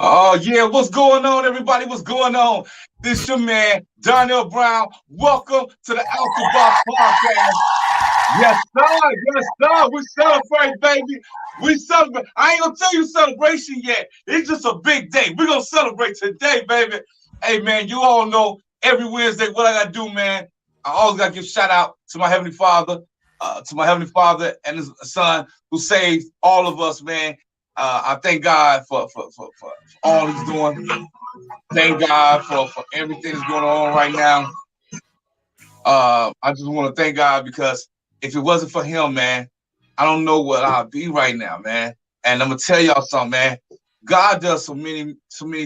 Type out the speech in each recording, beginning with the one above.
Oh, yeah. What's going on, everybody? What's going on? This your man, Darnell Brown. Welcome to the Out the Box Podcast. Yes, sir. Yes, sir. We celebrate, baby. We celebrate. I ain't gonna tell you celebration yet. It's just a big day. We're gonna celebrate today, baby. Hey, man, you all know every Wednesday what I gotta do, man. I always gotta give shout out to my Heavenly Father, and his Son who saved all of us, man. I thank God for all he's doing. Thank God for everything that's going on right now. I just want to thank God because if it wasn't for him, man, I don't know what I'd be right now, man. And I'm gonna tell y'all something, man. God does so many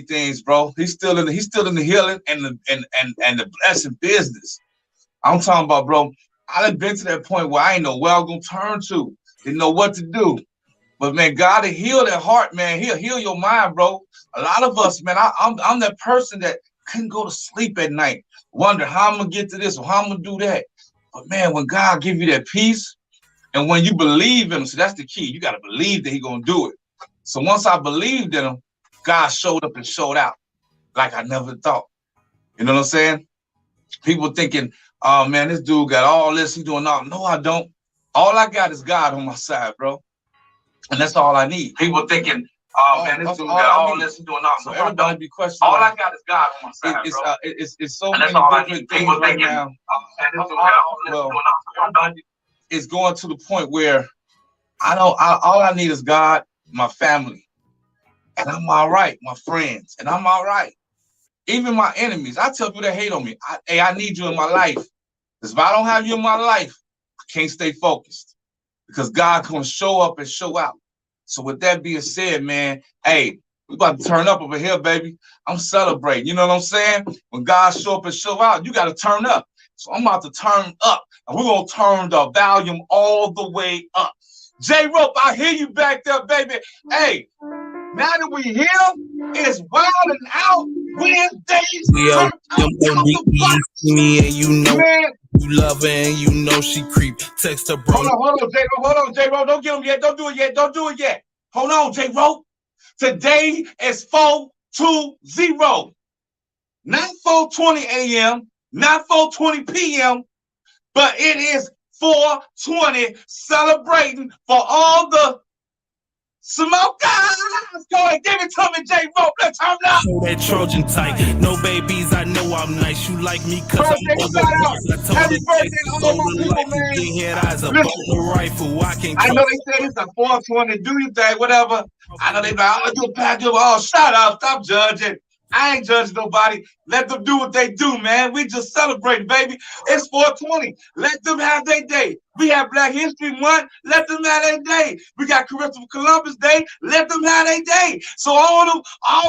things, bro. He's still in the healing and the blessing business. I'm talking about, bro. I done been to that point where I ain't know where I'm gonna turn to, didn't know what to do. But man, God will heal that heart, man. He'll heal your mind, bro. A lot of us, man, I'm that person that couldn't go to sleep at night, wonder how I'm gonna get to this or how I'm gonna do that. But man, when God give you that peace, and when you believe in him, so that's the key. You gotta believe that he's gonna do it. So once I believed in him, God showed up and showed out like I never thought. You know what I'm saying? People thinking, oh man, this dude got all this, he's doing all. No, I don't. All I got is God on my side, bro. And that's all I need. People thinking, oh man, this dude got all this, he's doing all. So everybody be questioning. All I got is God on my side, bro. It's so many different things right now. Well, it's going to the point where all I need is God, my family, and I'm all right, my friends, and I'm all right. Even my enemies, I tell people that hate on me, I need you in my life. Because if I don't have you in my life, I can't stay focused. Because God can show up and show out. So with that being said, man, hey, we about to turn up over here, baby. I'm celebrating. You know what I'm saying? When God show up and show out, you got to turn up. So I'm about to turn up, and we're going to turn the volume all the way up. J Rope, I hear you back there, baby. Hey, now that we here, it's Wild and Out Wednesdays. You see me and you know man. You love her and you know she creep. Text her, bro. Hold on, J Rope. Don't get him yet. Don't do it yet. Hold on, J Rope. Today is 420. Not 4:20 a.m., not 4:20 p.m., but it is 420 celebrating for all the smokers. Go ahead, give it to me, J Rope. Let's turn up. Show that Trojan tight. No babies, I know I'm nice. You like me because I'm overpriced. Happy birthday to all my people, man. Listen, the rifle. I know they said it's a 420. Do your thing, whatever. I know they like, oh, do a pack of oh, shut up, stop judging. I ain't judging nobody. Let them do what they do, man. We just celebrate, baby. It's 420. Let them have their day. We have Black History Month. Let them have their day. We got Christopher Columbus Day. Let them have their day. So all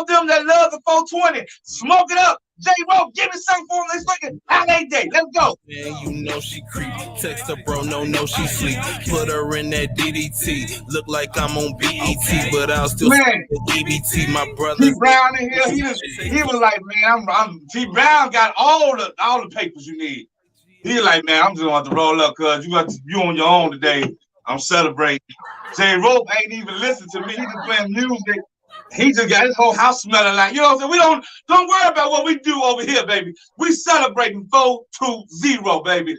them that love the 420, smoke it up. J Rope, give me something for them. Let's make it have their day. Let's go. Man, you know she creep. Text her, bro. No, she sleep. Put her in that DDT. Look like I'm on BET, but I'll still DBT. My brother T Brown in here. He was like, man, I'm T Brown got all the papers you need. He like, man, I'm just gonna have to roll up because you on your own today. I'm celebrating. J Rope ain't even listening to me. He just playing music. He just got his whole house smelling like, you know what I'm saying? We don't worry about what we do over here, baby. We celebrating 420, baby.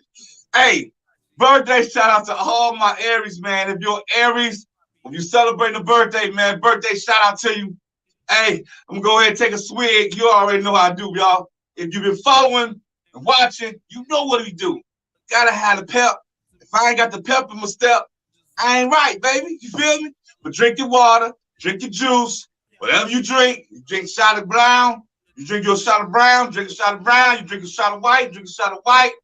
Hey, birthday shout out to all my Aries, man. If you're Aries, if you celebrating a birthday, man, birthday shout out to you. Hey, I'm gonna go ahead and take a swig. You already know how I do, y'all. If you've been following and watching, you know what we do. Gotta have the pep. If I ain't got the pep in my step, I ain't right, baby. You feel me? But drink your water, drink your juice, whatever you drink a shot of brown, you drink your shot of brown, drink a shot of brown, you drink a shot of white, drink a shot of white.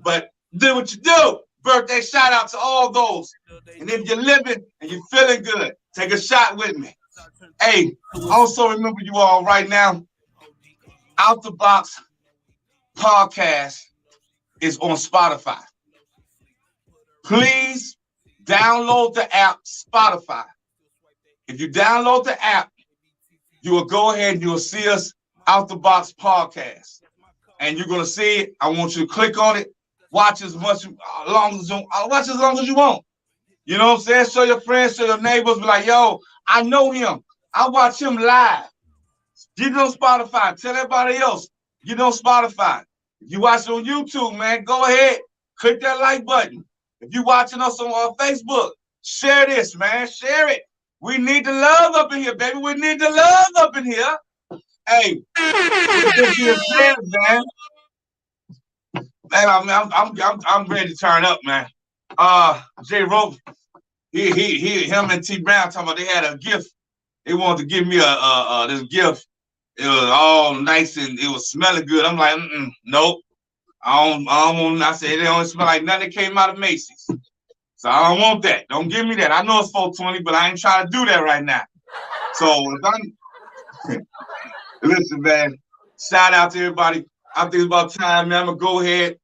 But do what you do. Birthday shout out to all those. And if you're living and you're feeling good, take a shot with me. Hey, also remember you all right now, Out the Box Podcast is on Spotify. Please download the app Spotify. If you download the app, you will go ahead and you will see us Out the Box Podcast. And you're gonna see it. I want you to click on it, watch as long as you want. You know what I'm saying? Show your friends, show your neighbors, be like, yo, I know him. I watch him live. Get it on Spotify. Tell everybody else. Get it on Spotify. If you watch it on YouTube, man, go ahead. Click that like button. If you watching us on Facebook, share this, man. Share it. We need the love up in here, baby. We need the love up in here. Hey, with this being said, man, I'm ready to turn up, man. J Rope, him and T Brown talking about they had a gift. They wanted to give me this gift. It was all nice and it was smelling good. I'm like, nope. I said it don't smell like nothing that came out of Macy's. So I don't want that. Don't give me that. I know it's 420, but I ain't trying to do that right now. So if I'm listen, man, shout out to everybody. I think it's about time, man. I'm gonna go ahead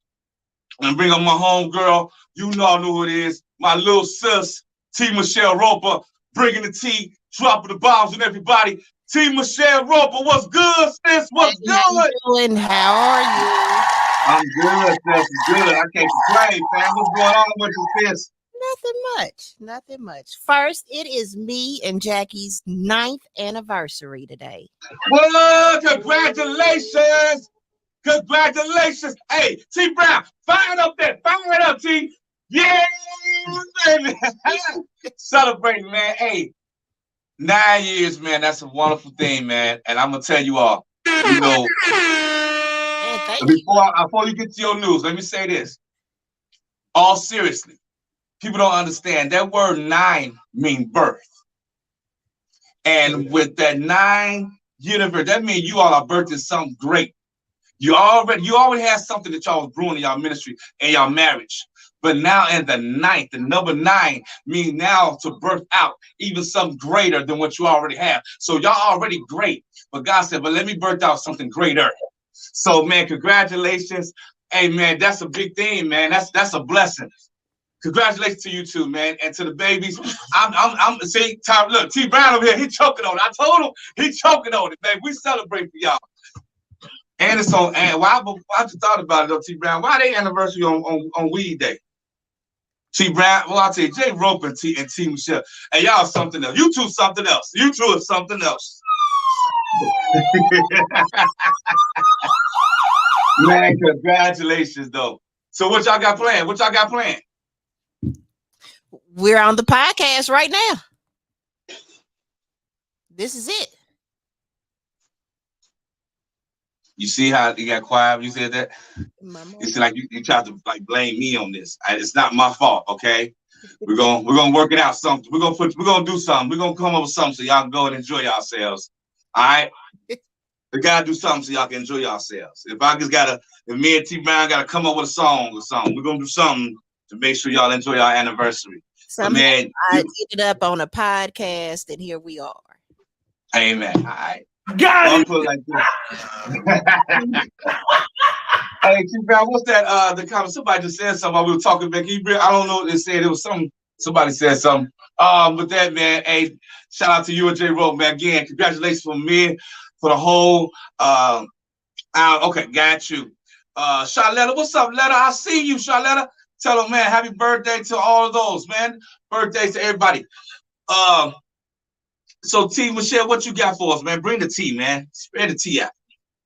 and bring up my home girl. You know I know who it is. My little sis, T. Michelle Roper, bringing the tea, dropping the bombs on everybody. T. Michelle Roper, what's good, sis? What's good? How are you? I'm good, sis. Good. I can't complain, man. What's going on with you, sis? Nothing much. First, it is me and Jackie's 9th anniversary today. Well, congratulations. Congratulations. Hey, T Brown, fire it up there. Fire it up, T. Yeah, baby. Celebrating, man. Hey, 9 years, man. That's a wonderful thing, man. And I'm going to tell you all, you know, before you get to your news, let me say this. All seriously, people don't understand that word 9 means birth. And with that 9 universe, that means you all are birthing something great. You already have something that y'all was brewing in y'all ministry and y'all marriage. But now in the 9th, the number 9 means now to birth out even something greater than what you already have. So y'all already great. But God said, but let me birth out something greater. So man, congratulations. Hey man, that's a big thing, man. That's a blessing. Congratulations to you two, man, and to the babies. I'm see, Tom, look, T Brown over here, he choking on it. I told him he choking on it, man. We celebrate for y'all. And it's on. And I just thought about it though, T Brown. Why they anniversary on Weed Day? T Brown, well, I'll tell you, J Rope and T Michelle. And y'all something else. You two something else. You two is something else. Man, congratulations though. So what y'all got planned? What y'all got planned? We're on the podcast right now. This is it. You see how you got quiet when you said that? You see, like you tried to like blame me on this. It's not my fault, okay? We're gonna work it out. Something. We're gonna do something. We're gonna come up with something so y'all can go and enjoy yourselves. All right. We gotta do something so y'all can enjoy yourselves. If me and T Brown gotta come up with a song or something, we're gonna do something to make sure y'all enjoy our anniversary. Man, I ended up on a podcast, and here we are. Amen. All right. Got it. Put it like this. Hey, T Brown, what's that? The comment. Somebody just said something. We were talking back. I don't know what they said. It was something. Somebody said something. With that, man. Hey, shout out to you and J Rope, man. Again, congratulations from me for the whole. Okay, got you. Charlotta, what's up, Letta? I see you, Charlotta. Tell them, man, happy birthday to all of those, man. Birthdays to everybody. So, T, Michelle, what you got for us, man? Bring the tea, man. Spread the tea out.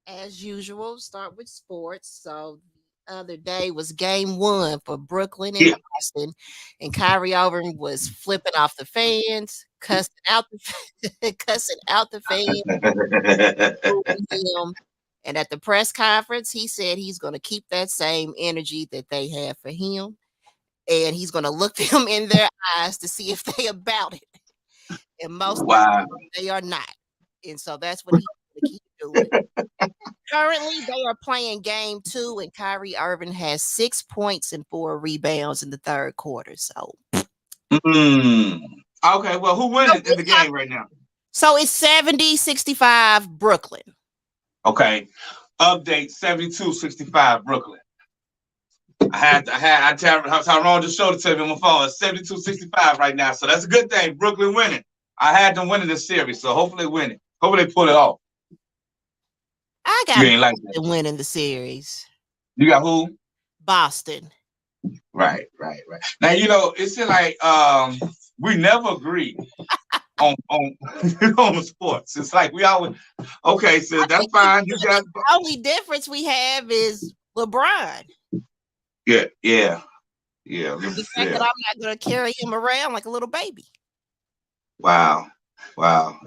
As usual, start with sports. So, the other day was game 1 for Brooklyn and Boston, and Kyrie Irving was flipping off the fans, cussing out the fans. And at the press conference, he said he's going to keep that same energy that they have for him, and he's going to look them in their eyes to see if they about it. And most of them, they are not. And so that's what he's going to keep doing. Currently, they are playing game 2, and Kyrie Irving has 6 points and 4 rebounds in the third quarter. So, okay. Well, who wins in the game right now? So it's 70-65 Brooklyn. Okay. Update 72-65 Brooklyn. I Tyrone just showed it to me on my phone. It's 72-65 right now. So that's a good thing. Brooklyn winning. I had them winning this series, so hopefully they win it. Hopefully they pull it off. I got them winning the series. You got who? Boston. Right. Now, you know, it's like we never agree on the sports. It's like we always okay, so that's fine. You got the only difference we have is LeBron. yeah. The fact that I'm not gonna carry him around like a little baby. Wow.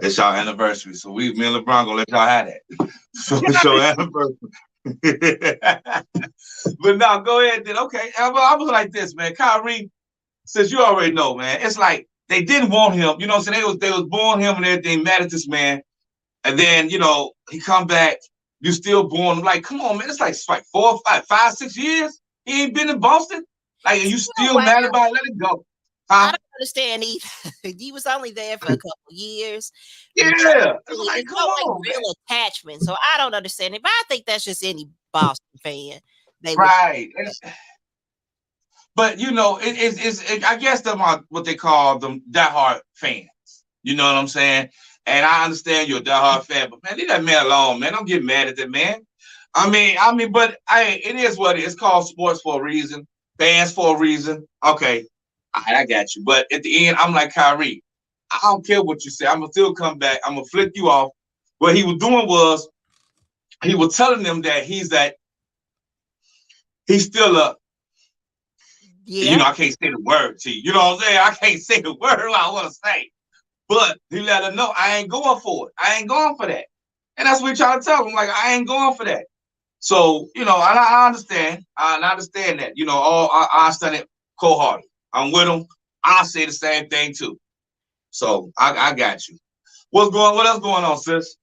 It's y'all anniversary. So me and LeBron gonna let y'all have that. So it's your anniversary. But no, go ahead then. Okay. I was like this, man. Kyrie, since you already know, man, it's like they didn't want him. You know what I'm saying? They was born him and everything, mad at this man. And then, you know, he come back, you still born. I'm like, come on, man. It's like 4, 5, 6 years. He ain't been in Boston. Like, are you still mad about it? Let it go. I don't understand either. He was only there for a couple years. Yeah. It's no real attachment. So I don't understand it. But I think that's just any Boston fan. Right. But, you know, I guess them are what they call them diehard fans. You know what I'm saying? And I understand you're a diehard fan, but man, leave that man alone, man. Don't get mad at that man. I mean, but it is what it is. It's called sports for a reason, fans for a reason. Okay, I got you. But at the end, I'm like Kyrie. I don't care what you say. I'm gonna still come back. I'm gonna flick you off. What he was doing was he was telling them that he's still a. Yeah. You know, I can't say the word to you. You know what I'm saying? I can't say the word I want to say. But he let her know I ain't going for it. I ain't going for that. And that's what he tried to tell him. Like, I ain't going for that. So, you know, and I understand. I understand that. You know, I understand it cold-hearted. I'm with him. I say the same thing too. So I got you. What else going on, sis?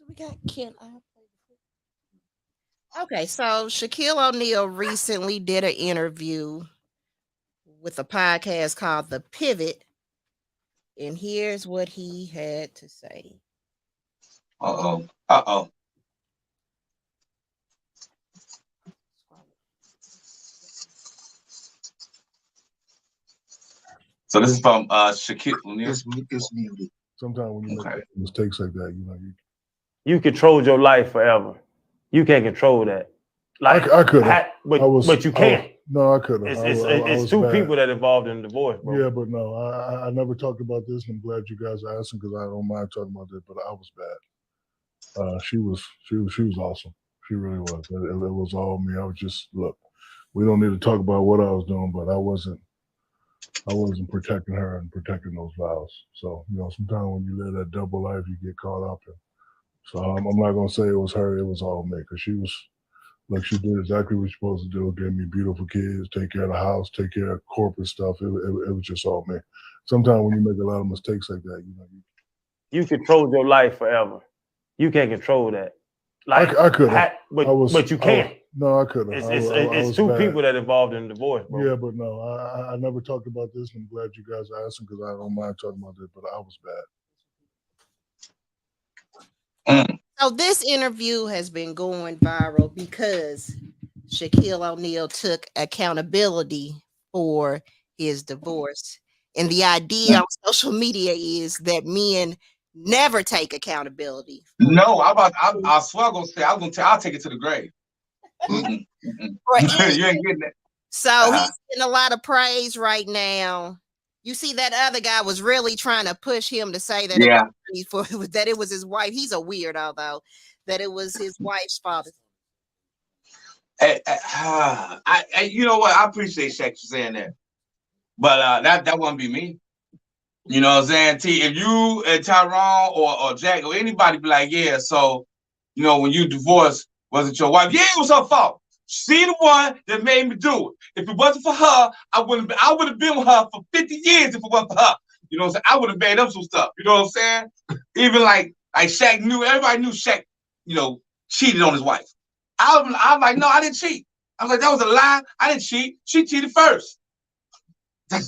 We got Ken. Okay, so Shaquille O'Neal recently did an interview with a podcast called The Pivot. And here's what he had to say. Uh-oh. So this is from Shaquille O'Neal. It's muted. Sometimes when you make mistakes like that, you know, you controlled your life forever. You can't control that. Like I could, but you can't. No, I couldn't. It's two people that involved in the divorce, bro. Yeah, but no, I never talked about this, and I'm glad you guys are asking because I don't mind talking about it. But I was bad. She was awesome. She really was. It was all me. I was just look. We don't need to talk about what I was doing, but I wasn't protecting her and protecting those vows. So you know, sometimes when you live that double life, you get caught up in. So I'm not gonna say it was her. It was all me because she was. Like she did exactly what you're supposed to do. Gave me beautiful kids, take care of the house, take care of corporate stuff. It was just all me. Sometimes when you make a lot of mistakes like that, you know, you controlled your life forever. You can't control that. Like I could, but you can't. No, I couldn't. It's two people that involved in the divorce, bro. Yeah, but no, I never talked about this, and I'm glad you guys are asking because I don't mind talking about it. But I was bad. So this interview has been going viral because Shaquille O'Neal took accountability for his divorce. And the idea on social media is that men never take accountability. No, I swear I'll take it to the grave. You ain't getting that. So he's getting a lot of praise right now. You see, that other guy was really trying to push him to say that, that it was his wife. He's a weirdo, though, that it was his wife's father. You know what? I appreciate Shaq for saying that. But that wouldn't be me. You know what I'm saying? T, if you and Tyrone or Jack or anybody be like, yeah, so, you know, when you divorced, was it your wife? Yeah, it was her fault. She the one that made me do it. If it wasn't for her, I would have been with her for 50 years if it wasn't for her. You know what I'm saying? I would have made up some stuff. You know what I'm saying? Even like Shaq everybody knew Shaq, you know, cheated on his wife. I'm like, no, I didn't cheat. I was like, that was a lie. I didn't cheat. She cheated first.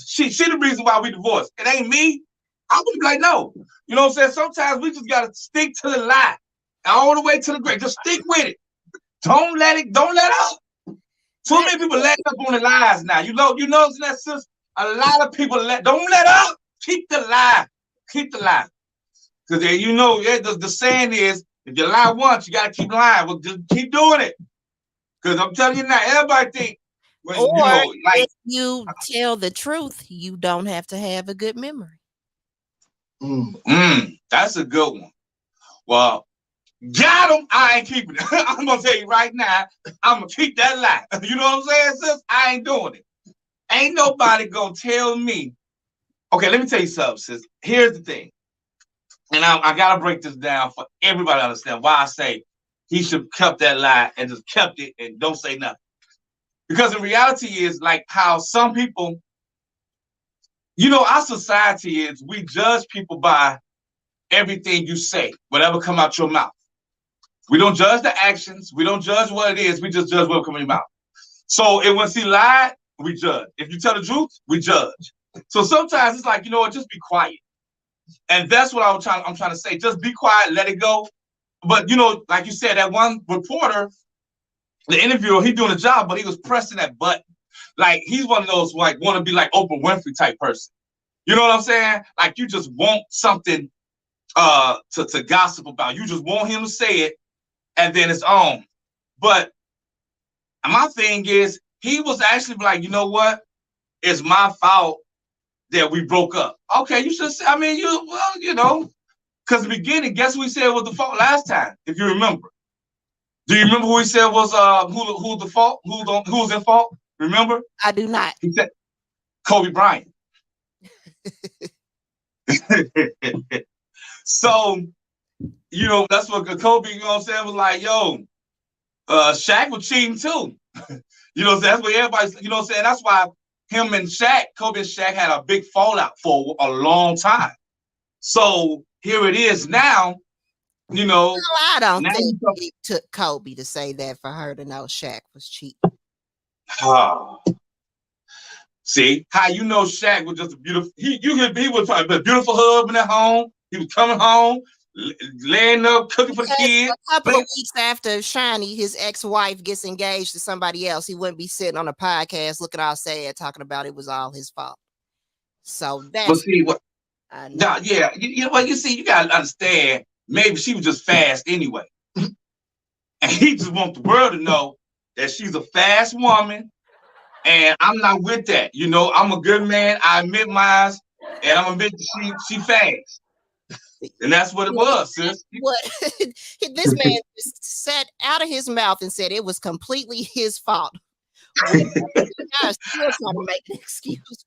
She the reason why we divorced. It ain't me. I would be like, no. You know what I'm saying? Sometimes we just gotta stick to the lie. All the way to the grave. Just stick with it. Don't let up. Too many people let up on the lies now. You know that, sis? A lot of people don't let up. Keep the lie. Because you know, the saying is, if you lie once, you gotta keep lying. Well, just keep doing it. Because I'm telling you now, everybody think if you tell the truth, you don't have to have a good memory. That's a good one. Well, got him. I ain't keeping it. I'm gonna tell you right now. I'm gonna keep that lie. You know what I'm saying, sis? I ain't doing it. Ain't nobody gonna tell me. Okay, let me tell you something, sis. Here's the thing, and I gotta break this down for everybody to understand why I say he should have kept that lie and just kept it and don't say nothing. Because in reality is like how some people, you know, our society is we judge people by everything you say, whatever come out your mouth. We don't judge the actions. We don't judge what it is. We just judge what come in your mouth. So when he lied, we judge. If you tell the truth, we judge. So sometimes it's like, you know what, just be quiet. And that's what I'm trying to say. Just be quiet, let it go. But you know, like you said, that one reporter, the interviewer, he doing a job, but he was pressing that button. Like he's one of those like want to be like Oprah Winfrey type person. You know what I'm saying? Like you just want something to gossip about. You just want him to say it, and then it's on. But my thing is, he was actually like, you know what? It's my fault that we broke up. Okay, you should say, I mean, you know, because in the beginning, guess who he said was the fault last time, if you remember. Do you remember who he said was who's the fault? Who's in fault? Remember? I do not. He said Kobe Bryant. So, you know, that's what Kobe, you know what I'm saying, was like, yo, Shaq was cheating too. You know, that's what everybody's, you know what I'm saying? That's why him and Shaq, Kobe and Shaq had a big fallout for a long time. So here it is now, you know. Well, I don't think it took Kobe to say that for her to know Shaq was cheating. See, how you know Shaq was just a beautiful, he was probably a beautiful husband at home. He was coming home, laying up, cooking for the kids. A couple of weeks after Shiny, his ex-wife, gets engaged to somebody else, he wouldn't be sitting on a podcast looking all sad, talking about it was all his fault. So that's but see what no, yeah, you know what you see, you gotta understand, maybe she was just fast anyway. And he just wants the world to know that she's a fast woman, and I'm not with that. You know, I'm a good man, I admit mine, and I'm admit she fast. And that's what it was, sis. What this man just said out of his mouth and said it was completely his fault. Guys, still trying to make an excuse.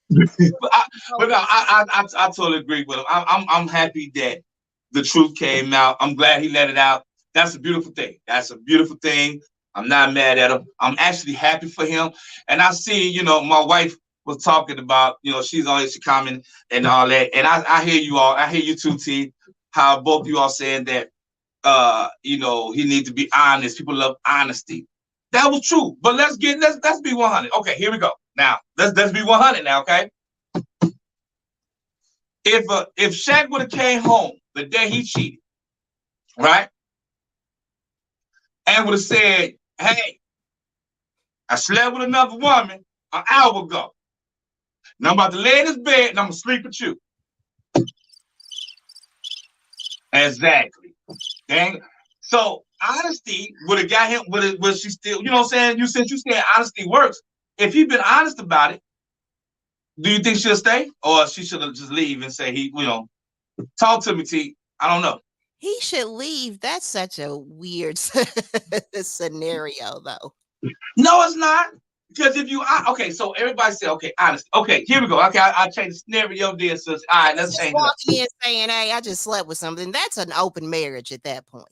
But no, I totally agree with him. I'm happy that the truth came out. I'm glad he let it out. That's a beautiful thing. That's a beautiful thing. I'm not mad at him. I'm actually happy for him. And I see, you know, my wife was talking about, you know, she's on she comment and all that. And I hear you all, I hear you too, T, how both of you all saying that you know, he needs to be honest. People love honesty. That was true. But let's be 100. Okay, here we go. Now, let's be 100 now, okay? If Shaq would have came home the day he cheated, right? And would have said, hey, I slept with another woman an hour ago. Now I'm about to lay in this bed and I'm gonna sleep with you. Exactly. Dang. So honesty would have got him. Was she still? You know what I'm saying? Since you saying honesty works. If he'd been honest about it, do you think she'll stay, or she should have just leave and say he? You know, talk to me, T. I don't know. He should leave. That's such a weird scenario, though. No, it's not. Because if you okay, so everybody say okay, honest. Okay, here we go. Okay, I'll change the scenario there. So all right, let's change it. Walking in saying, "Hey, I just slept with something." That's an open marriage at that point.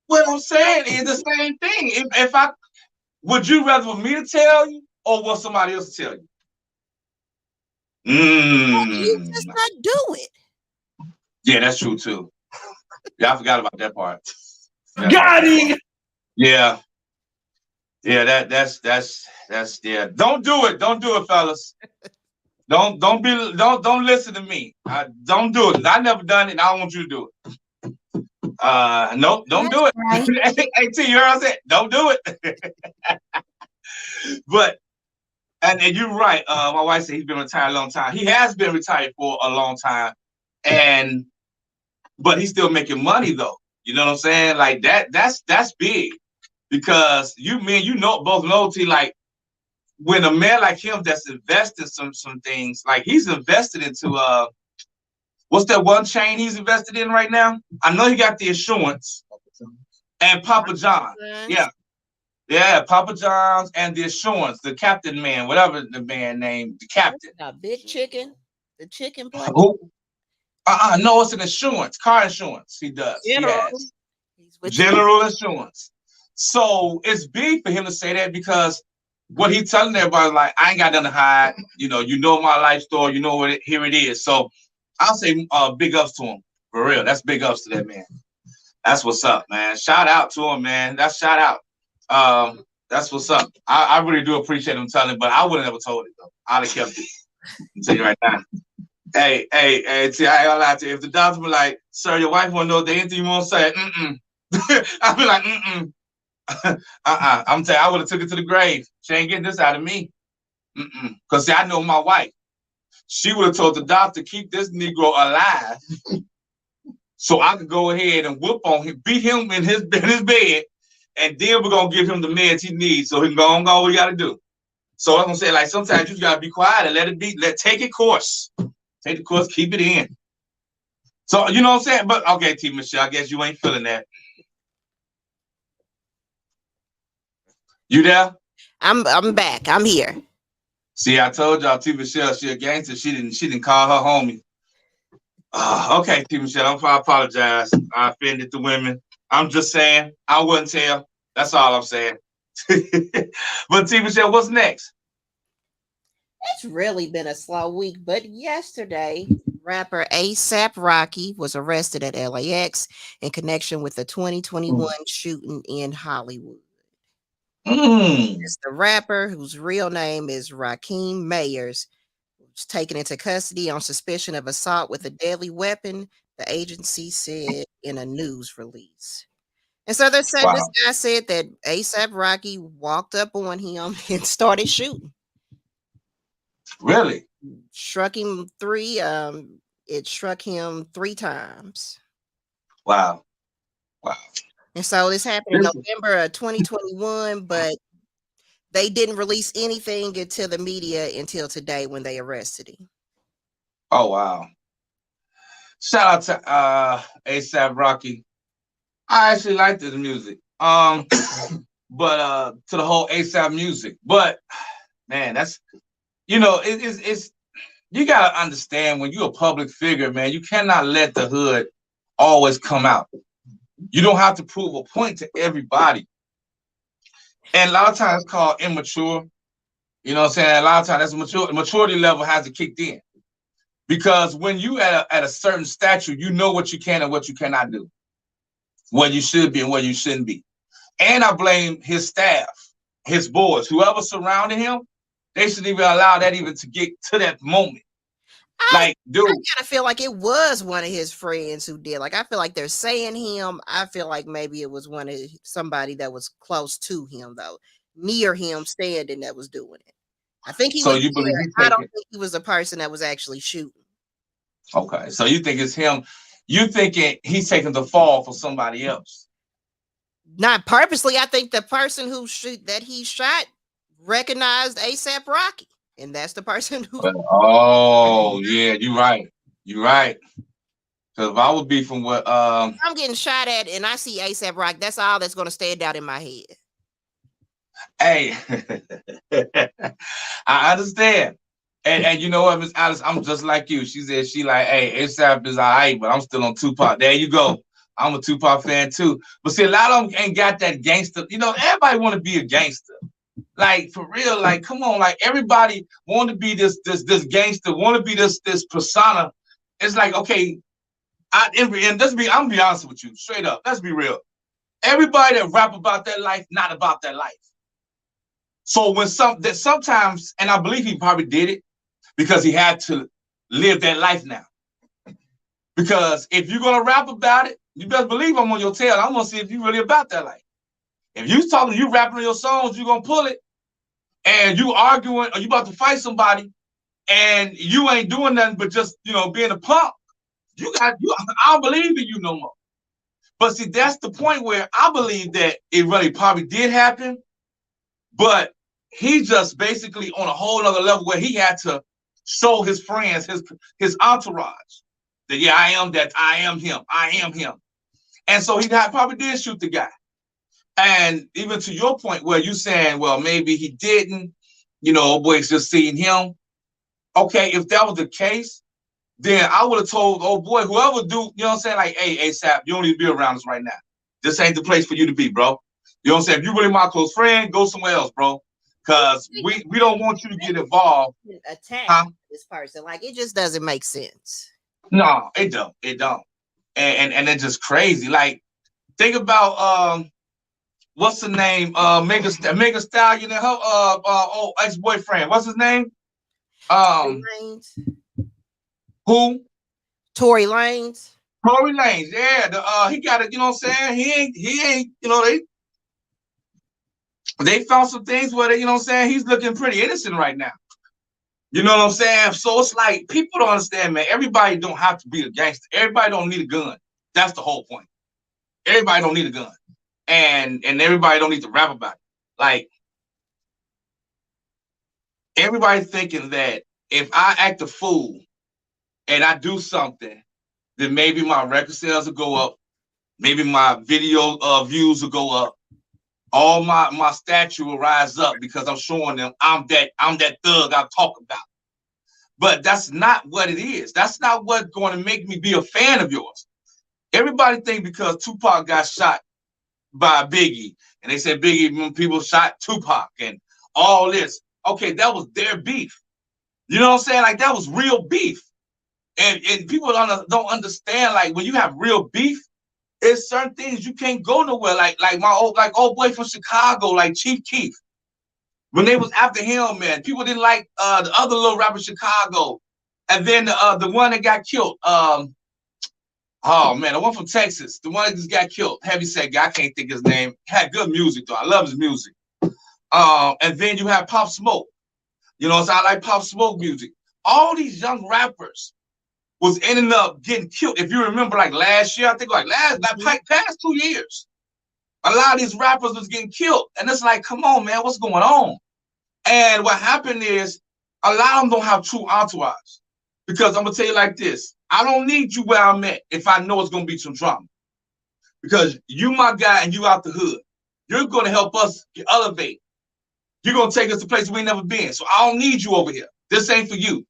What I'm saying is the same thing. If I would you rather for me to tell you or want somebody else to tell you? You just not do it. Yeah, that's true too. Yeah, I forgot about that part. Got it. Yeah. Yeah, that's yeah. Don't do it, fellas. Don't listen to me. Don't do it. I never done it. And I don't want you to do it. Nope, don't do it. Right. Hey, T, you heard what I said? Don't do it. But and you're right. My wife said he's been retired a long time. He has been retired for a long time, but he's still making money though. You know what I'm saying? Like that's big. Because both know, T, like when a man like him that's invested some things, like he's invested into what's that one chain he's invested in right now? I know he got the insurance and Papa John. Yeah, Papa John's and the insurance, the captain man, whatever the man named, the captain. Big Chicken, the chicken place. Who? No, it's an insurance, car insurance. He does. General. He has general insurance. So it's big for him to say that because what he's telling everybody, like, I ain't got nothing to hide. You know my life story. You know what? Here it is. So I'll say big ups to him. For real. That's big ups to that man. That's what's up, man. Shout out to him, man. That's shout out. That's what's up. I really do appreciate him telling, but I would have never told it though. I'd have kept it. I'll tell you right now. Hey, see, I ain't gonna lie to you. If the doctor be like, sir, your wife wanna know if there's anything you wanna say, I'd be like, I'm telling you, I would have took it to the grave. She ain't getting this out of me. Because see, I know my wife. She would have told the doctor, keep this Negro alive so I could go ahead and whoop on him, beat him in his bed, and then we're gonna give him the meds he needs so he can go on what we gotta do. So I'm gonna say, like, sometimes you gotta be quiet and let it be, take it course. Take the course, keep it in. So you know what I'm saying? But okay, T. Michelle, I guess you ain't feeling that. You there? I'm back. I'm here. See, I told y'all T. Michelle, she a gangster. She didn't call her homie. Okay, T. Michelle, I apologize. I offended the women. I'm just saying, I wouldn't tell. That's all I'm saying. But T. Michelle, what's next? It's really been a slow week, but yesterday, rapper A$AP Rocky was arrested at LAX in connection with the 2021 shooting in Hollywood. It's the rapper whose real name is Rakeem Mayers, was taken into custody on suspicion of assault with a deadly weapon, the agency said in a news release. And so they said this guy said that A$AP Rocky walked up on him and started shooting. Really? Struck him it struck him 3 times. Wow. And so this happened in November of 2021, but they didn't release anything until the media until today when they arrested him. Oh wow. Shout out to A$AP Rocky. I actually like this music. But to the whole A$AP music. But man, that's it's you gotta understand when you're a public figure, man, you cannot let the hood always come out. You don't have to prove a point to everybody. And a lot of times it's called immature. You know what I'm saying? A lot of times that's maturity level hasn't kicked in. Because when you at a certain stature, you know what you can and what you cannot do. What you should be and what you shouldn't be. And I blame his staff, his boys, whoever surrounded him, they shouldn't even allow that even to get to that moment. I kind of feel like it was one of his friends who did. Like, I feel like they're saying him. I feel like maybe it was somebody that was close to him, though, near him, standing, that was doing it. I think he was. I don't think he was a person that was actually shooting. Okay, so you think it's him? You thinking he's taking the fall for somebody else? Not purposely. I think the person that he shot recognized A$AP Rocky. And that's the person who. Oh yeah, you're right. You're right. Because if I would be from what I'm getting shot at, and I see A$AP Rocky, that's all that's going to stand out in my head. Hey, I understand, and you know what, Miss Alice, I'm just like you. She said she like, hey, A$AP is alright, but I'm still on Tupac. There you go. I'm a Tupac fan too. But see, a lot of them ain't got that gangster. You know, everybody want to be a gangster. Like, for real, like, come on, like, everybody want to be this gangster, want to be this persona. It's like, okay, I'm gonna be honest with you, straight up. Let's be real. Everybody that rap about their life, not about their life. So when sometimes, and I believe he probably did it because he had to live that life now. Because if you're gonna rap about it, you best believe I'm on your tail. I'm gonna see if you really about that life. If you rapping on your songs, you're gonna pull it, and you arguing or you about to fight somebody, and you ain't doing nothing but just being a punk. I don't believe in you no more. But see, that's the point where I believe that it really probably did happen, but he just basically on a whole other level where he had to show his friends, his entourage, that yeah, I am that, I am him. And so he probably did shoot the guy. And even to your point where you saying, well, maybe he didn't, boys just seeing him. Okay, if that was the case, then I would have told, oh boy, whoever do, you know what I'm saying? Like, hey, ASAP, you don't need to be around us right now. This ain't the place for you to be, bro. You know what I'm saying? If you really my close friend, go somewhere else, bro. Because we don't want you to get involved. Attack this person. Like, it just doesn't make sense. No, it don't. It don't. And it's just crazy. Like, think about what's the name? Mega Stallion and her old ex-boyfriend. What's his name? Who? Tory Lanez. Tory Lanez, yeah. He got it, you know what I'm saying? He ain't, they found some things where you know what I'm saying, he's looking pretty innocent right now. You know what I'm saying? So it's like, people don't understand, man. Everybody don't have to be a gangster. Everybody don't need a gun. That's the whole point. Everybody don't need a gun. And everybody don't need to rap about it. Like, everybody thinking that if I act a fool and I do something, then maybe my record sales will go up. Maybe my video views will go up. All my stature will rise up because I'm showing them I'm that thug I talk about. But that's not what it is. That's not what's going to make me be a fan of yours. Everybody think because Tupac got shot by Biggie, and they said Biggie, when people shot Tupac and all this. Okay, that was their beef. You know what I'm saying? Like, that was real beef. And people don't understand, like, when you have real beef, there's certain things you can't go nowhere. Like my old boy from Chicago, like Chief Keef. When they was after him, man, people didn't like the other little rapper Chicago. And then the one that got killed, oh man, the one from Texas, the one that just got killed, heavyset guy, I can't think his name. Had good music though. I love his music. And then you have Pop Smoke. You know, so I like Pop Smoke music. All these young rappers was ending up getting killed. If you remember, like last year, I think past 2 years, a lot of these rappers was getting killed. And it's like, come on, man, what's going on? And what happened is a lot of them don't have true entourage. Because I'm going to tell you like this. I don't need you where I'm at if I know it's going to be some drama. Because you my guy and you out the hood. You're going to help us elevate. You're going to take us to places we ain't never been. So I don't need you over here. This ain't for you.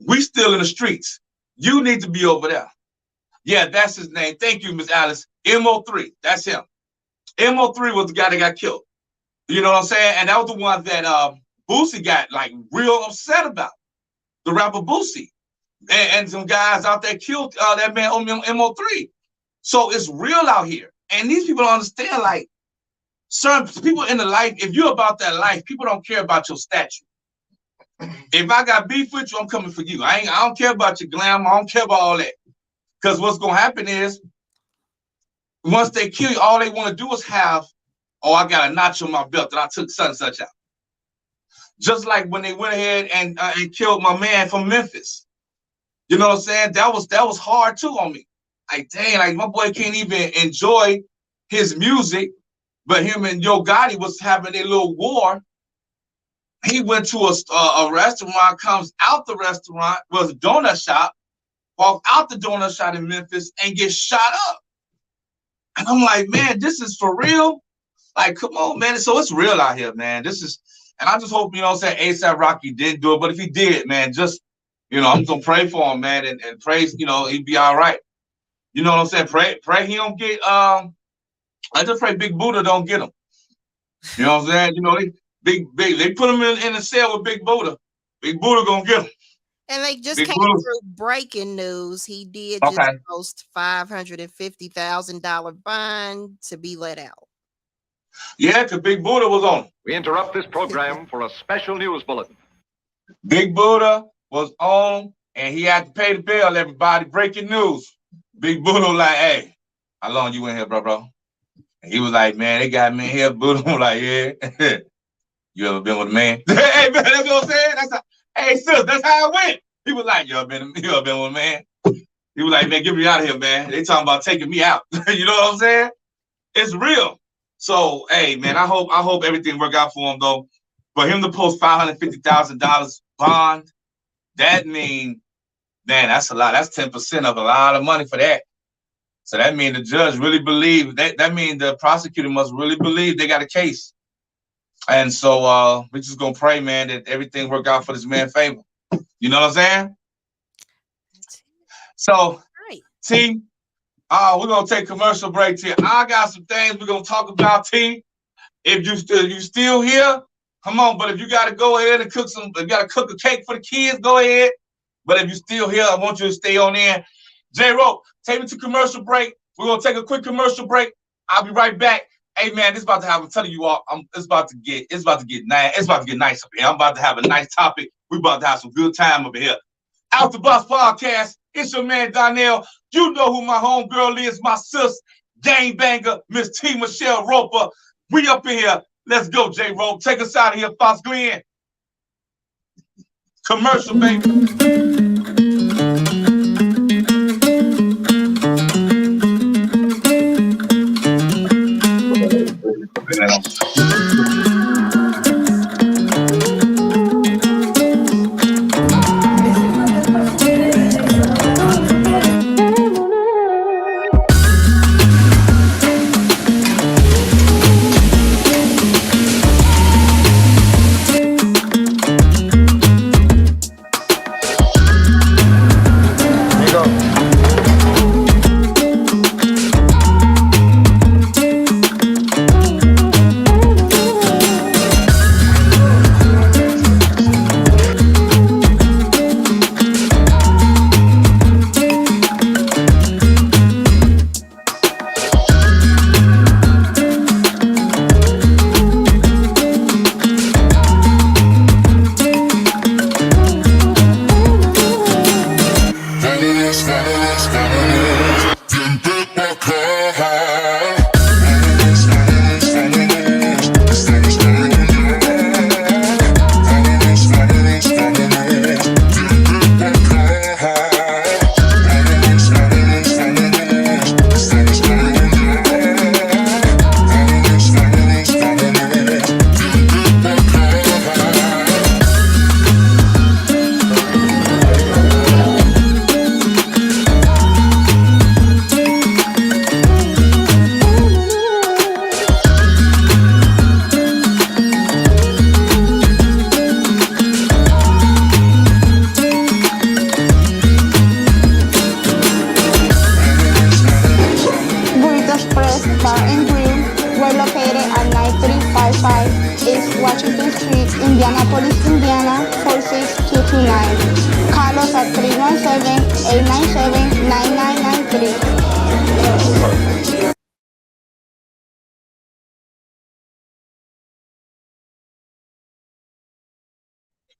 We still in the streets. You need to be over there. Yeah, that's his name. Thank you, Miss Alice. MO3. That's him. MO3 was the guy that got killed. You know what I'm saying? And that was the one that Boosie got like real upset about. The rapper Boosie. And some guys out there killed that man on MO3. So it's real out here. And these people don't understand, like, certain people in the life, if you're about that life, people don't care about your stature. If I got beef with you, I'm coming for you. I don't care about your glam. I don't care about all that. Because what's going to happen is, once they kill you, all they want to do is have, oh, I got a notch on my belt that I took such and such out. Just like when they went ahead and killed my man from Memphis. You know what I'm saying? That was hard too on me. Like, dang, like my boy can't even enjoy his music, but him and Yo Gotti was having a little war. He went to a restaurant, comes out the restaurant, was a donut shop, walked out the donut shop in Memphis and gets shot up. And I'm like, man, this is for real? Like, come on, man. So it's real out here, man. This is, and I just hope, you know what I'm saying, A$AP Rocky didn't do it. But if he did, man, just, you know, I'm going to pray for him, man, and pray, you know, he'd be all right. You know what I'm saying? Pray he don't get, I just pray Big Buddha don't get him. You know what I'm saying? You know, they put him in a cell with Big Buddha. Big Buddha gonna get him. And they just came through breaking news. He did just post $550,000 bond to be let out. Yeah, because Big Buddha was on him. We interrupt this program for a special news bulletin. Big Buddha was on, and he had to pay the bill, everybody. Breaking news. Big Buddha was like, hey, how long you in here, bro? And he was like, man, they got me in here. Buddha was like, yeah. You ever been with a man? Hey, man, that's what I'm saying? Hey, sis, that's how it went. He was like, you ever been with a man? He was like, man, get me out of here, man. They talking about taking me out. You know what I'm saying? It's real. So, hey, man, I hope everything work out for him, though. For him to post $550,000 bond, that mean, man, that's a lot. That's 10% of a lot of money for that. So that means the judge really believe that. That means the prosecutor must really believe they got a case. And so we're just gonna pray, man, that everything work out for this man's favor. You know what I'm saying? So, T, we're gonna take commercial break here. I got some things we're gonna talk about, T. If you still here, come on. But if you gotta go ahead and cook you gotta cook a cake for the kids, go ahead. But if you're still here, I want you to stay on in. J-Ro, take me to commercial break. We're gonna take a quick commercial break. I'll be right back. Hey man, this about to have. I'm telling you all, it's about to get nice. It's about to get nice up here. I'm about to have a nice topic. We're about to have some good time over here. Out the Bus Podcast. It's your man Darnell. You know who my homegirl is, my sis, gangbanger, Miss T. Michelle Roper. We up in here. Let's go, J-Ro. Take us out of here, Fox Glenn. Commercial, baby.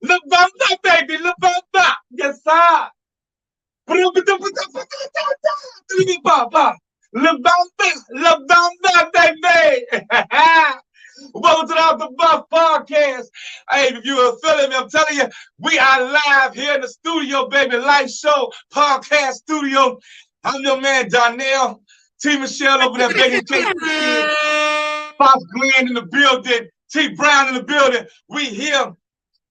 La Bamba, baby, La Bamba. Yes, sir. La Bamba, baby. Welcome to the Off the Buff Podcast. Hey, if you are feeling me, I'm telling you, we are live here in the studio, baby. Live show, podcast studio. I'm your man, Darnell. T. Michelle over there, baby. Fox Glenn in the building. T. Brown in the building. We here.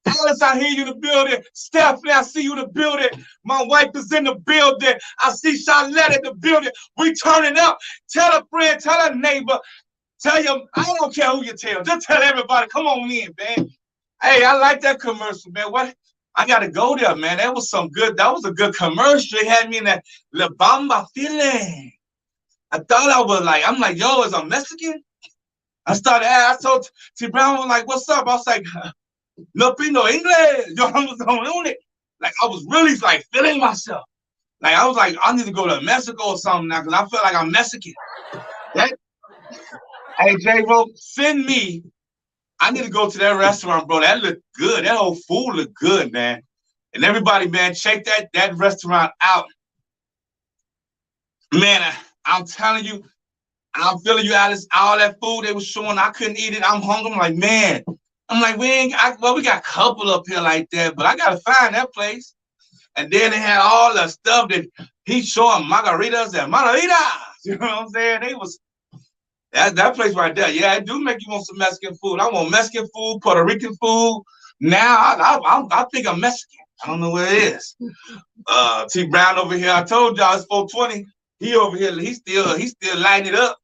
Alice, I hear you in the building. Stephanie, I see you in the building. My wife is in the building. I see Charlotte in the building. We turning up. Tell a friend, tell a neighbor. Tell them, I don't care who you tell. Just tell everybody, come on in, man. Hey, I like that commercial, man. What? I got to go there, man. That was a good commercial. It had me in that La Bamba feeling. I thought I was like, I'm like, yo, is I Mexican? I told T. Brown, was like, what's up? I was like, no pino English. Yo, I was on it. Like, I was really like feeling myself. Like, I was like, I need to go to Mexico or something now because I feel like I'm Mexican. Hey, J-Ro, send me. I need to go to that restaurant, bro. That looked good. That whole food looked good, man. And everybody, man, check that restaurant out. Man, I'm telling you, I'm feeling you, Alice. All that food they were showing, I couldn't eat it. I'm hungry. I'm like, man. I'm like, we got a couple up here like that, but I got to find that place. And then they had all the stuff that he's showing, margaritas and margaritas. You know what I'm saying? That place right there, yeah, it do make you want some Mexican food. I want Mexican food, Puerto Rican food. Now I think I'm Mexican. I don't know where it is. T Brown over here. I told y'all it's 420. He over here. He still lighting it up.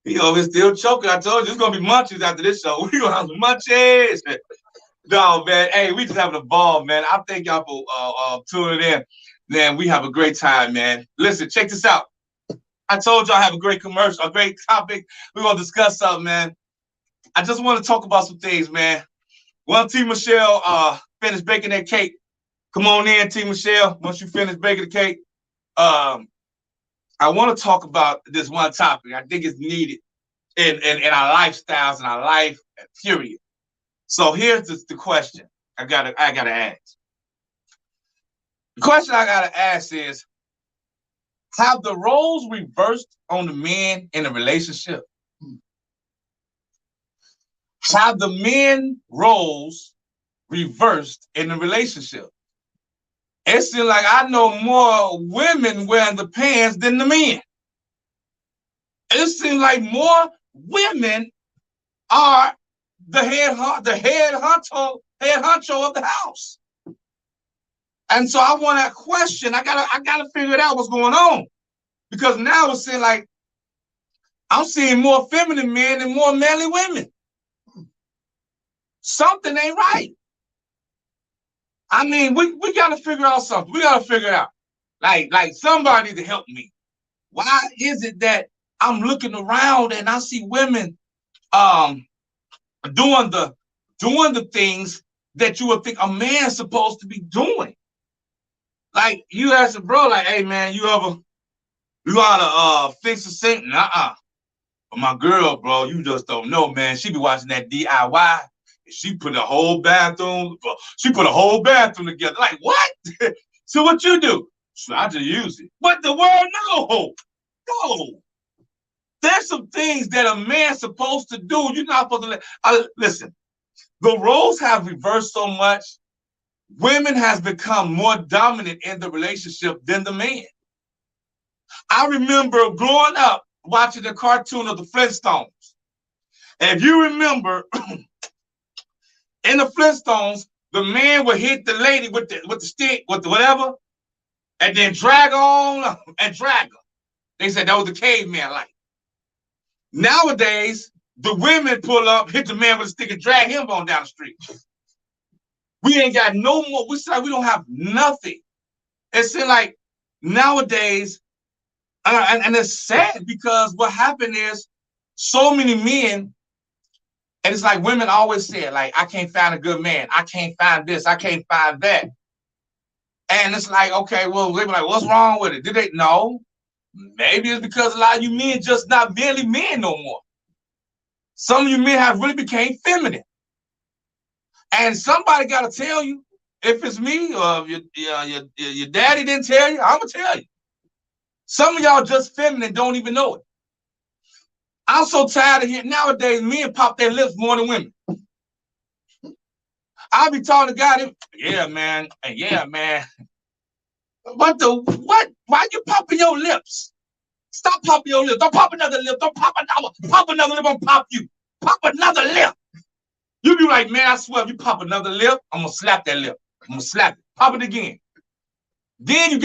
He over here still choking. I told you it's gonna be munchies after this show. We gonna have some munchies. No, man. Hey, we just having a ball, man. I thank y'all for tuning in. Man, we have a great time, man. Listen, check this out. I told y'all I have a great commercial, a great topic. We're gonna discuss something, man. I just want to talk about some things, man. Once T. Michelle finish baking that cake, come on in, T. Michelle. Once you finish baking the cake, I want to talk about this one topic. I think it's needed in our lifestyles and our life, period. So here's the question I gotta ask. The question I gotta ask is, have the roles reversed on the men in a relationship? Have the men roles reversed in the relationship? It seems like I know more women wearing the pants than the men. It seems like more women are the head honcho of the house. And so I want that question. I gotta figure it out what's going on. Because now it's seeing like I'm seeing more feminine men and more manly women. Something ain't right. I mean, we gotta figure out something. We gotta figure it out. Like somebody to help me. Why is it that I'm looking around and I see women doing the things that you would think a man's supposed to be doing? Like you ask a bro, like, hey man, you gotta fix a sink? But my girl, bro, you just don't know, man. She be watching that DIY. She put a whole bathroom. She put a whole bathroom together. Like what? So what you do? So I just use it. What the world? No. There's some things that a man's supposed to do. You're not supposed to listen. The roles have reversed so much. Women has become more dominant in the relationship than the man. I remember growing up watching the cartoon of the Flintstones. And if you remember, in the Flintstones, the man would hit the lady with the stick, with the whatever, and then drag on and drag her. They said that was the caveman life. Nowadays, the women pull up, hit the man with a stick, and drag him on down the street. We ain't got no more. We say we don't have nothing. It's like nowadays, and it's sad because what happened is so many men, and it's like women always say, like, I can't find a good man. I can't find this. I can't find that. And it's like, okay, well, they be like, what's wrong with it? Did they? No. Maybe it's because a lot of you men just not barely men no more. Some of you men have really became feminine. And somebody got to tell you, if it's me or your daddy didn't tell you, I'm going to tell you. Some of y'all just feminine, don't even know it. I'm so tired of hearing nowadays men pop their lips more than women. I'll be talking to God, yeah, man. What? Why you popping your lips? Stop popping your lips. Don't pop another lip. Don't pop another lip. I'm pop you. Pop another lip. You be like, man, I swear, if you pop another lip, I'm gonna slap that lip. I'm gonna slap it. Pop it again. Then you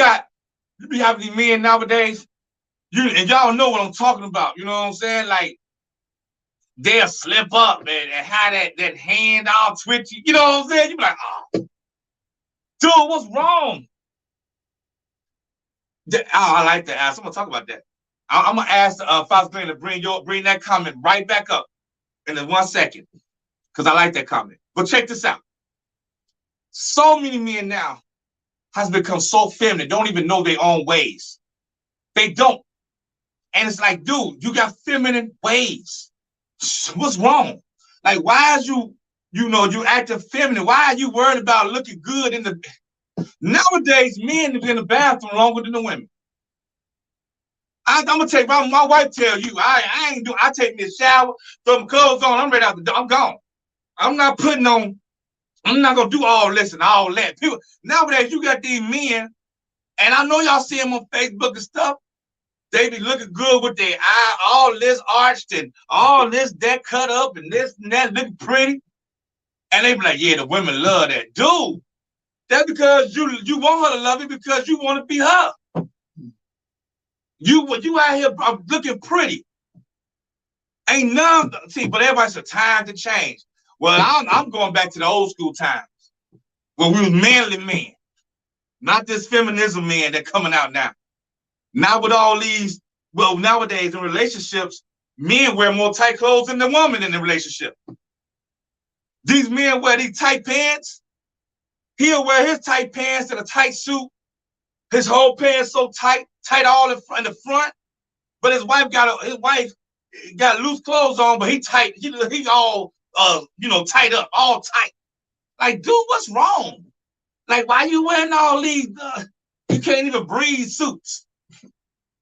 be having these men nowadays, and y'all know what I'm talking about. You know what I'm saying? Like, they'll slip up and have that hand all twitchy. You know what I'm saying? You be like, oh, dude, what's wrong? I like to ask. I'm gonna talk about that. I'm gonna ask Fox Green to bring that comment right back up in 1 second, because I like that comment. But check this out. So many men now has become so feminine, don't even know their own ways. They don't. And it's like, dude, you got feminine ways. What's wrong? Like, why is you acting feminine? Why are you worried about looking good in the... Nowadays, men are in the bathroom longer than the women. I'm gonna take my wife tell you, I take me a shower, throw my clothes on, I'm ready out the door, I'm gone. I'm not gonna do all this and all that. People, nowadays, you got these men, and I know y'all see them on Facebook and stuff. They be looking good with their eye, all this arched and all this that cut up and this and that looking pretty. And they be like, yeah, the women love that. Dude, that's because you want her to love you because you want to be her. You out here looking pretty. Ain't none, see, but everybody said time to change. Well, I'm going back to the old school times when we was manly men, not this feminism man that coming out now. Not with all these, well, nowadays in relationships, men wear more tight clothes than the woman in the relationship. These men wear these tight pants. He'll wear his tight pants and a tight suit. His whole pants so tight all in the front. But his wife got loose clothes on, but he tight. He all tight up, all tight. Like, dude, what's wrong? Like, why you wearing all these? You can't even breathe suits.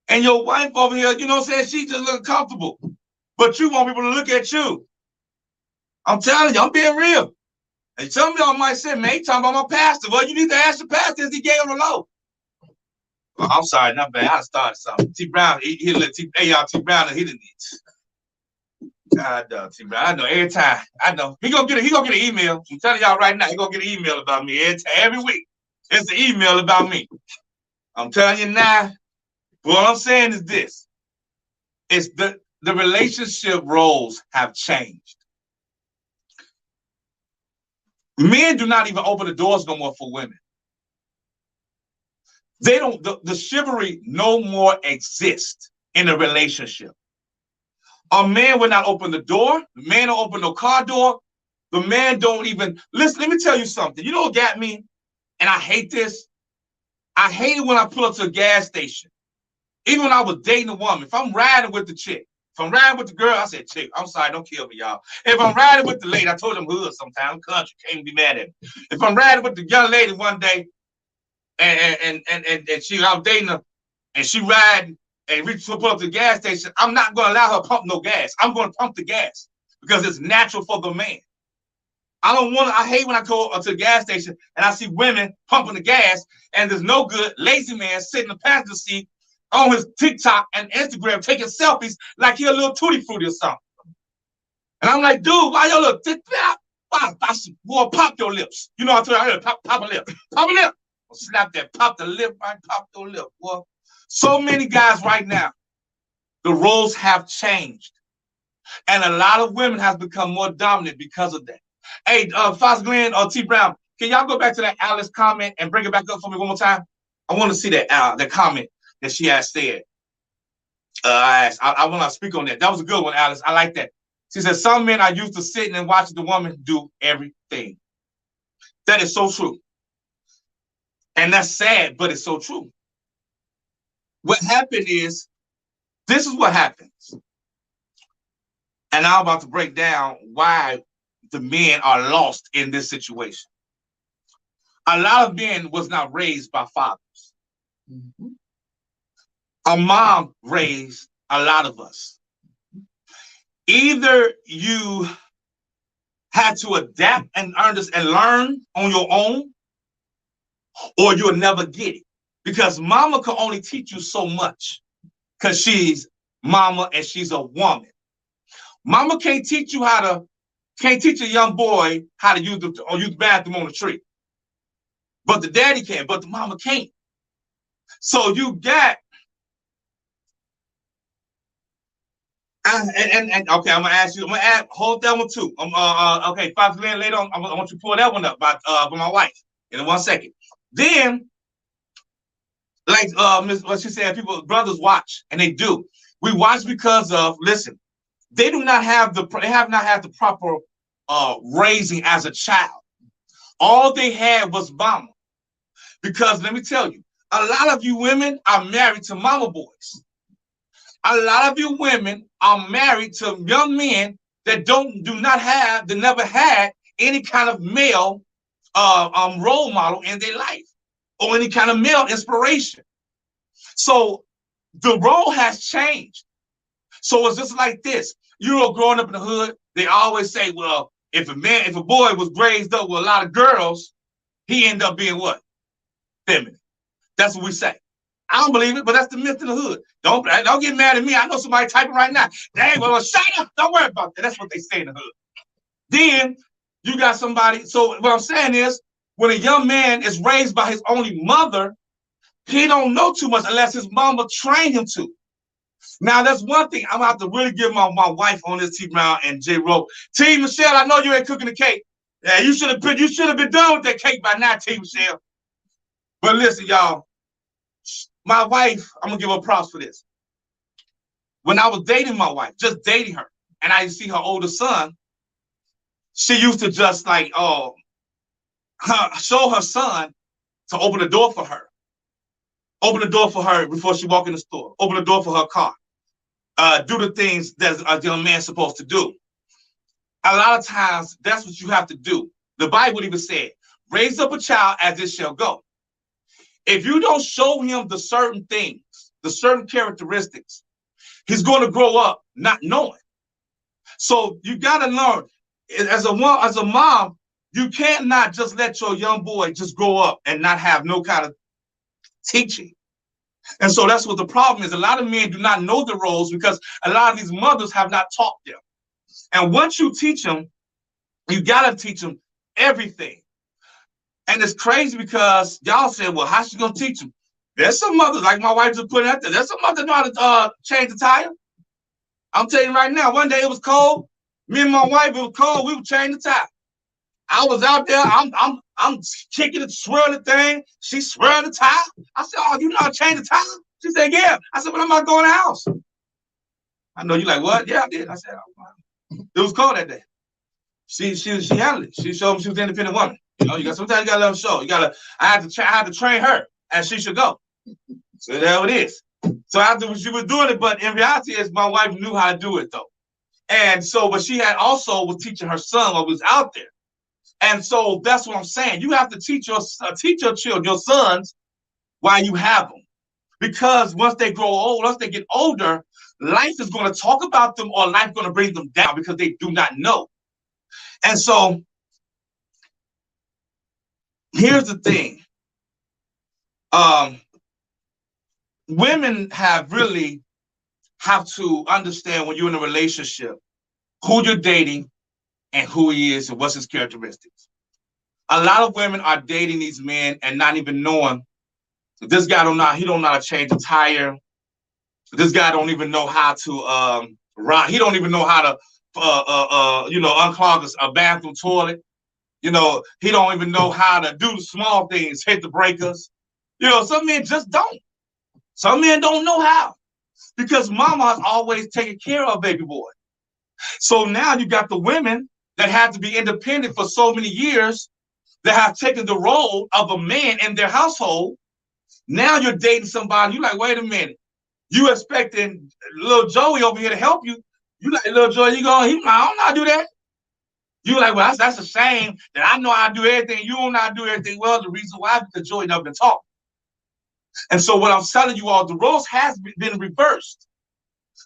And your wife over here, you know what I'm saying? She just look comfortable. But you want people to look at you. I'm telling you, I'm being real. And some of y'all might say, man, you talking about my pastor. Well, you need to ask the pastor if he gave him the low. Well, I'm sorry, not bad. I started something. T Brown, he let T Brown, he didn't need. God, T Brown, I know every time. I know. He gonna get an email. I'm telling y'all right now, he gonna get an email about me every week. It's an email about me. I'm telling you now. What I'm saying is this. It's the relationship roles have changed. Men do not even open the doors no more for women. They don't, the chivalry no more exists in a relationship. A man will not open the door. The man don't open no car door. The man don't even, listen, let me tell you something. You know what got me? And I hate this. I hate it when I pull up to a gas station. Even when I was dating a woman, if I'm riding with the chick, if I'm riding with the girl, I said, chick, I'm sorry, don't kill me, y'all. If I'm riding with the lady, I told them hood sometimes, country, can't be mad at me. If I'm riding with the young lady one day, and I'm dating her, and she riding and reach to pull up to the gas station, I'm not going to allow her to pump no gas. I'm going to pump the gas because it's natural for the man. I hate when I go to the gas station and I see women pumping the gas and there's no good lazy man sitting in the passenger seat on his TikTok and Instagram taking selfies like he a little tutti frutti or something. And I'm like, dude, why your little boy, pop your lips. You know I told you, pop a lip. Pop a lip. Slap that, pop the lip, right? Pop your lip, boy. So many guys right now, the roles have changed. And a lot of women have become more dominant because of that. Hey, Fox Glenn or T Brown, can y'all go back to that Alice comment and bring it back up for me one more time? I want to see that comment that she has said. I want to speak on that. That was a good one, Alice. I like that. She said, some men are used to sitting and watching the woman do everything. That is so true. And that's sad, but it's so true. What happened is, this is what happens. And I'm about to break down why the men are lost in this situation. A lot of men was not raised by fathers. Mm-hmm. A mom raised a lot of us. Either you had to adapt and understand and learn on your own, or you'll never get it. Because mama can only teach you so much because she's mama and she's a woman. Mama can't teach a young boy how to use the bathroom on the tree. But the daddy can, but the mama can't. So you got, okay, I'm gonna ask you, hold that one too. Okay, Fox Glenn, later on, I want you to pull that one up by my wife in 1 second. Then, like what she said, brothers watch, and they do. We watch because of, listen, they have not had the proper raising as a child. All they had was mama. Because let me tell you, a lot of you women are married to mama boys. A lot of you women are married to young men that never had any kind of male role model in their life or any kind of male inspiration. So the role has changed. So it's just like this. You know, growing up in the hood, they always say, well, if a boy was raised up with a lot of girls, he ended up being what? Feminine. That's what we say. I don't believe it, but that's the myth in the hood. Don't get mad at me. I know somebody typing right now. Dang, well, shut up. Don't worry about that. That's what they say in the hood. Then you got somebody. So what I'm saying is, when a young man is raised by his only mother, he don't know too much unless his mama trained him to. Now, that's one thing I'm gonna have to really give my wife on this, T Brown and J Rowe. T Michelle, I know you ain't cooking the cake. Yeah, you should have been done with that cake by now, T Michelle. But listen, y'all, my wife, I'm gonna give her props for this. When I was dating my wife, just dating her, and I see her older son, she used to just like show her son to open the door for her. Open the door for her before she walk in the store. Open the door for her car. Do the things that a young man's supposed to do. A lot of times, that's what you have to do. The Bible even said, raise up a child as it shall go. If you don't show him the certain things, the certain characteristics, he's going to grow up not knowing. So you got to learn. As a mom, you can't not just let your young boy just grow up and not have no kind of teaching. And so that's what the problem is. A lot of men do not know the roles because a lot of these mothers have not taught them. And once you teach them, you got to teach them everything. And it's crazy because y'all said, well, how's she going to teach them? There's some mothers, like my wife just put it out there. There's some mothers know how to change the tire. I'm telling you right now, one day it was cold. Me and my wife, it was cold. We would change the tire. I was out there. I'm kicking it, swirling the thing. She swirled the tire. I said, oh, you know how to change the tire? She said, yeah. I said, well, I'm not going to the house. I know you like, what? Yeah, I did. I said, oh, wow. It was cold that day. She handled it. She showed me she was an independent woman. You know, sometimes you gotta let them show. I had to train her as she should go. So there it is. So after she was doing it, but in reality, is my wife knew how to do it though. And so, but she had also was teaching her son while he was out there. And so that's what I'm saying. You have to teach your children, your sons, while you have them. Because once they grow old, once they get older, life is going to talk about them or life is going to bring them down because they do not know. And so here's the thing. Women have to understand when you're in a relationship, who you're dating and who he is and what's his characteristics. A lot of women are dating these men and not even knowing this guy don't know how to change a tire. This guy don't even know how to ride. He don't even know how to unclog a bathroom toilet. You know, he don't even know how to do the small things, hit the breakers. You know, some men just don't. Some men don't know how because mama's always taking care of baby boy. So now you got the women that have to be independent for so many years that have taken the role of a man in their household. Now you're dating somebody. You're like, wait a minute. You expecting little Joey over here to help you. You like, little Joey, I don't know how to do that. You like, well, that's a shame that I know how to do everything. You don't know how to do everything. Well, the reason why, because Joey never been taught. And so what I'm telling you all, the roles has been reversed.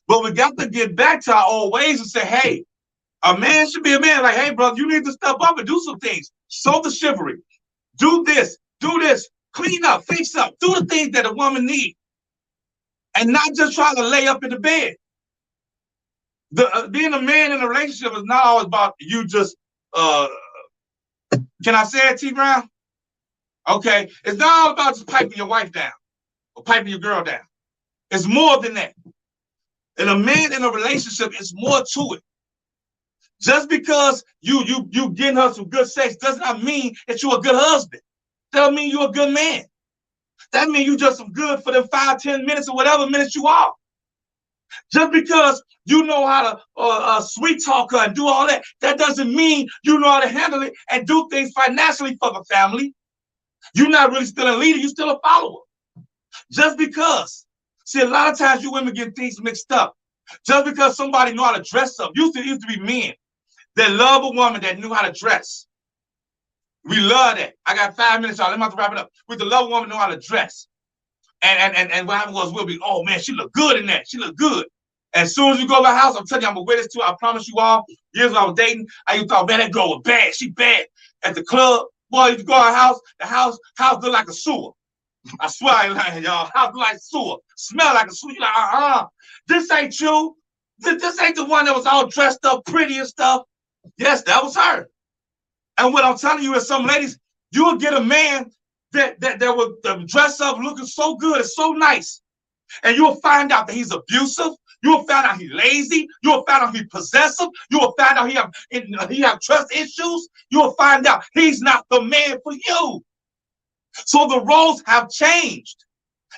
But we got to get back to our old ways and say, hey, a man should be a man. Like, hey, brother, you need to step up and do some things. Show the chivalry. Do this, clean up, fix up, do the things that a woman needs. And not just try to lay up in the bed. Being a man in a relationship is not always about you just, can I say it, T Brown? Okay, it's not all about just piping your wife down or piping your girl down. It's more than that. And a man in a relationship is more to it. Just because you getting her some good sex does not mean that you're a good husband. That doesn't mean you're a good man. That means you just some good for them 5-10 minutes or whatever minutes you are. Just because you know how to sweet talk her and do all that, that doesn't mean you know how to handle it and do things financially for the family. You're not really still a leader, you're still a follower. Just because. See, a lot of times you women get things mixed up. Just because somebody know how to dress up. Used to be men that love a woman that knew how to dress. We love that. I got 5 minutes, y'all. Let me have to wrap it up. We the love a woman know how to dress. And what happened was we'll be, oh man, she look good in that. She look good. As soon as you go to my house, I'm telling you, I'm gonna wear this too. I promise you all. Years when I was dating, I used to thought, man, that girl was bad. She bad. At the club, boy, you go to the house look like a sewer. I swear I ain't lying, y'all. House like sewer. Smell like a sewer. You're like, this ain't you. This ain't the one that was all dressed up pretty and stuff. Yes, that was her. And what I'm telling you is some ladies, you'll get a man that will dress up looking so good and so nice. And you'll find out that he's abusive. You'll find out he's lazy. You'll find out he's possessive. You'll find out he have trust issues. You'll find out he's not the man for you. So the roles have changed.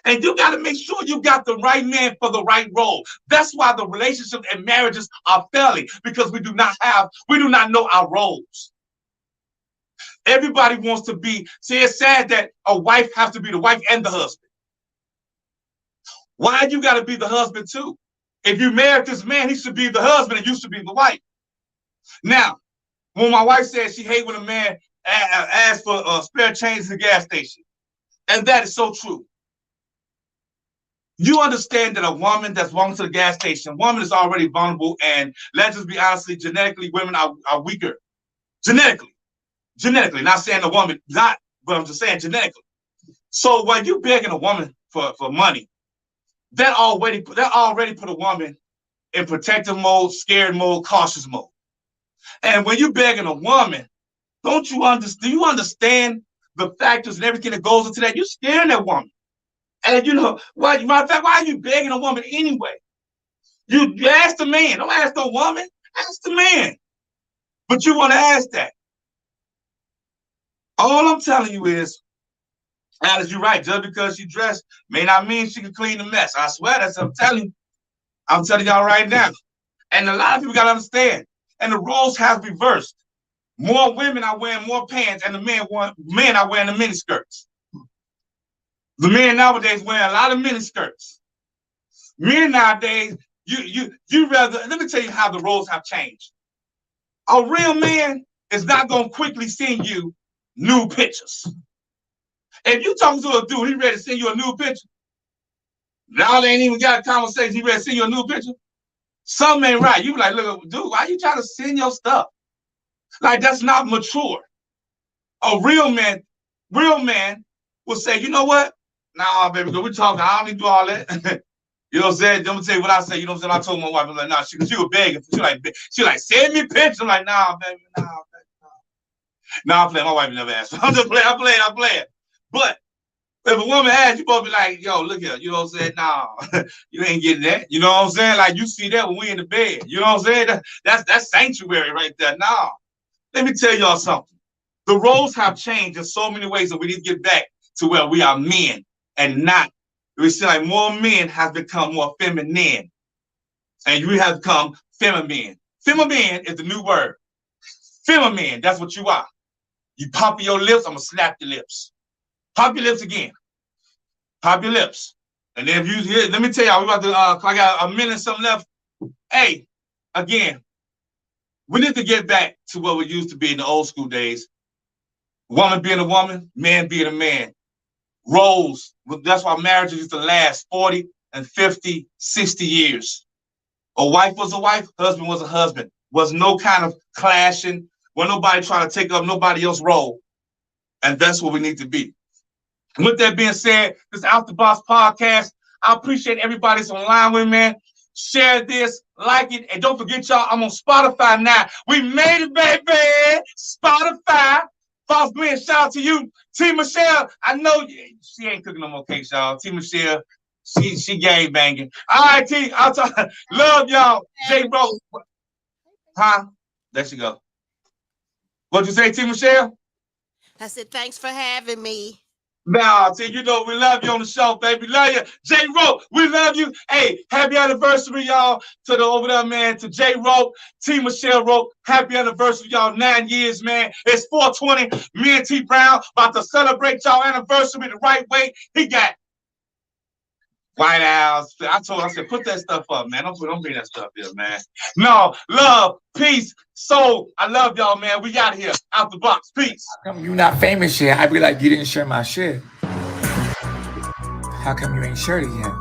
And you got to make sure you got the right man for the right role. That's why the relationships and marriages are failing, because we do not know our roles. Everybody wants to be, see, it's sad that a wife has to be the wife and the husband. Why you got to be the husband too? If you married this man, he should be the husband and you should be the wife. Now, when my wife said she hates when a man asks for spare change at the gas station, and that is so true. You understand that a woman that's walking to the gas station, woman is already vulnerable, and let's just be honestly, genetically, women are weaker. Genetically, not saying a woman not, but I'm just saying genetically. So when you begging a woman for money, that already put a woman in protective mode, scared mode, cautious mode. And when you begging a woman, do you understand the factors and everything that goes into that? You're scaring that woman. And you know, matter of fact, why are you begging a woman anyway? You ask the man, don't ask the woman, ask the man. But you want to ask that. All I'm telling you is, Alice, you're right. Just because she dressed may not mean she can clean the mess. I swear that's what I'm telling you. I'm telling y'all right now. And a lot of people got to understand. And the roles have reversed. More women are wearing more pants, and the men are wearing the mini skirts. The men nowadays wearing a lot of mini skirts. Men nowadays, you rather, let me tell you how the roles have changed. A real man is not going to quickly send you new pictures. If you talking to a dude, he ready to send you a new picture. Now they ain't even got a conversation, he ready to send you a new picture. Something ain't right. You be like, look, dude, why you trying to send your stuff? Like, that's not mature. A real man will say, you know what? Nah, baby, we're talking. I don't need to do all that. You know what I'm saying? I'm gonna tell you what I say. You know what I'm saying? I told my wife, I was like, nah, she was begging. She like, send me pictures. I'm like, nah, baby, nah. Nah, I'm playing. My wife never asked. I'm just playing. I'm playing. But if a woman asks, you both be like, yo, look here. You know what I'm saying? Nah, you ain't getting that. You know what I'm saying? Like, you see that when we in the bed. You know what I'm saying? That's sanctuary right there. Nah. Let me tell y'all something. The roles have changed in so many ways that we need to get back to where we are men and not. We see like more men have become more feminine. And you have become feminine. Feminine is the new word. Feminine, that's what you are. You pop your lips, I'm going to slap your lips. Pop your lips again. Pop your lips. And then if you hear, let me tell y'all, we about to, I got a minute and something left. Hey, again, we need to get back to what we used to be in the old school days. Woman being a woman, man being a man. Roles, that's why marriages used to last 40 and 50, 60 years. A wife was a wife, husband was a husband. Was no kind of clashing, was nobody trying to take up nobody else's role. And that's what we need to be. And with that being said, this Out the Box podcast, I appreciate everybody that's online with me, man. Share this, like it, and don't forget, y'all, I'm on Spotify now. We made it, baby. Spotify. Boss Glenn, shout out to you. T. Michelle, I know she ain't cooking no more cakes, y'all. T. Michelle, she gang banging. All right, T. I'll talk. Love y'all. J. Bro. Huh? There she go. What'd you say, T. Michelle? I said, thanks for having me. Nah, T, you know we love you on the show, baby. Love you. J. Rope, we love you. Hey, happy anniversary, y'all. To the over there, man, to J. Rope, T. Michelle Rope. Happy anniversary, y'all. 9 years, man. It's 420. Me and T. Brown about to celebrate y'all anniversary the right way. He got White House. I said, put that stuff up, man. Don't bring that stuff here, man. No, love, peace, soul. I love y'all, man. We out of here. Out the box. Peace. How come you not famous yet? I'd be like, you didn't share my shit. How come you ain't shared it yet?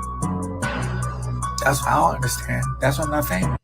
That's what I don't understand. That's why I'm not famous.